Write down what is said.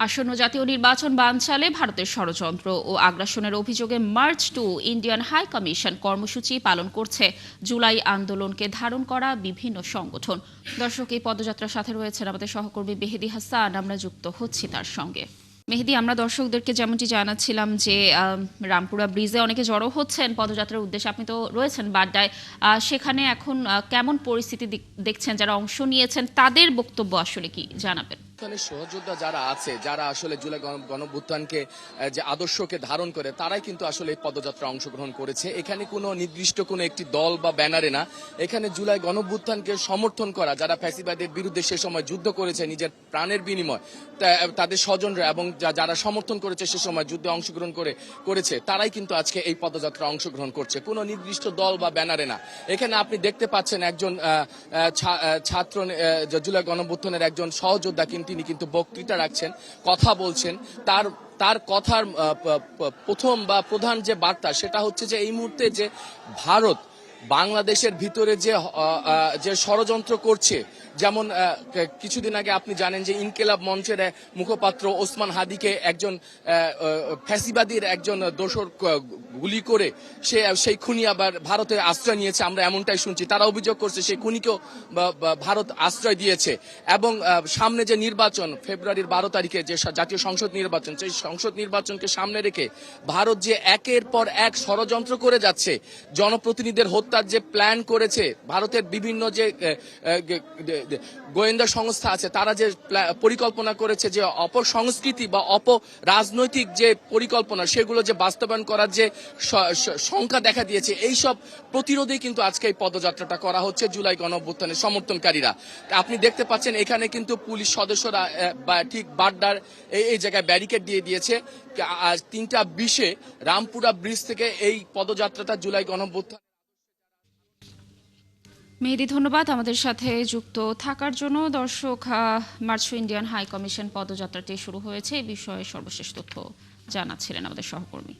আসন্ন জাতীয় নির্বাচন বানচালে ভারতের ষড়যন্ত্র ও আগ্রাসনের অভিযোগে march to Indian high commission কর্মসূচি পালন করছে জুলাই আন্দোলনকে ধারণ করা বিভিন্ন সংগঠন। দর্শক, এই পদযাত্রার সাথে রয়েছেন আমাদের সহকর্মী মেহেদী হাসান। আমরা যুক্ত হচ্ছি তার সঙ্গে। মেহেদী, আমরা দর্শকদেরকে যেমনটি জানাচ্ছিলাম যে রামপুরা ব্রিজে অনেকে জড়ো হচ্ছেন পদযাত্রার উদ্দেশ্যে। আপনি তো রয়েছেন বাড্ডায়, সেখানে এখন কেমন পরিস্থিতি দেখছেন? যারা অংশ নিয়েছেন তাদের বক্তব্য আসলে কি জানাবেন? সহযোদ্ধা যারা আছে, যারা আসলে জুলাই গণঅভ্যুত্থানকে যে আদর্শকে ধারণ করে, তারাই কিন্তু আসলে এই পদযাত্রা অংশগ্রহণ করেছে। এখানে কোনো নির্দিষ্ট কোনো একটি দল বা ব্যানারে না, এখানে জুলাই গণঅভ্যুত্থানকে সমর্থন করা যারা ফ্যাসিবাদের বিরুদ্ধে সে সময় যুদ্ধ করেছে নিজের প্রাণের বিনিময়, তাদের স্বজনরা এবং যারা সমর্থন করেছে সে সময় যুদ্ধে অংশগ্রহণ করেছে, তারাই কিন্তু আজকে এই পদযাত্রা অংশগ্রহণ করছে, কোনো নির্দিষ্ট দল বা ব্যানারে না। এখানে আপনি দেখতে পাচ্ছেন একজন ছাত্র, জুলাই গণঅভ্যুত্থানের একজন সহযোদ্ধা, তিনি কিন্তু বক্তৃতা রাখছেন, কথা বলছেন। তার কথার প্রথম বা প্রধান যে বার্তা সেটা হচ্ছে যে এই মুহূর্তে যে ভারত বাংলাদেশের ভিতরে যে ষড়যন্ত্র করছে, যেমন কিছুদিন আগে আপনি জানেন যে ইনকিলাব মঞ্চের মুখপাত্র ওসমান হাদিকে একজন ফ্যাসিবাদীর একজন দোসর গুলি করে সেই খুনি আবার ভারতে আশ্রয় নিয়েছে, আমরা এমনটাই শুনছি। তারা অভিযোগ করছে সেই খুনিকেও ভারত আশ্রয় দিয়েছে। এবং সামনে যে নির্বাচন ফেব্রুয়ারির 12 তারিখে যে জাতীয় সংসদ নির্বাচন, সেই সংসদ নির্বাচনকে সামনে রেখে ভারত যে একের পর এক ষড়যন্ত্র করে যাচ্ছে, জনপ্রতিনিধিদের হত্যার যে প্ল্যান করেছে, ভারতের বিভিন্ন যে গোয়েন্দা সংস্থা আছে তারা যে পরিকল্পনা করেছে, যে অপসংস্কৃতি বা অপরাজনৈতিক যে পরিকল্পনা সেগুলো যে বাস্তবায়ন করার যে সংখ্যা দেখা দিয়েছে, এই সব প্রতিরোধেই কিন্তু আজকে এই পদযাত্রাটা করা হচ্ছে জুলাই গণঅভ্যুত্থানের সমর্থনকারীরা। আপনি দেখতে পাচ্ছেন এখানে কিন্তু পুলিশ সদস্যরা ঠিক বাড্ডার এই জায়গায় ব্যারিকেড দিয়ে দিয়েছে। 3:20 রামপুরা ব্রিজ থেকে এই পদযাত্রাটা জুলাই গণঅভ্যুত্থান। মেহেদী, ধন্যবাদ আমাদের সাথে যুক্ত থাকার জন্য। দর্শক, march to Indian high commission পদযাত্রাটি শুরু হয়েছে, এই বিষয়ে সর্বশেষ তথ্য জানাচ্ছিলেন আমাদের সহকর্মী।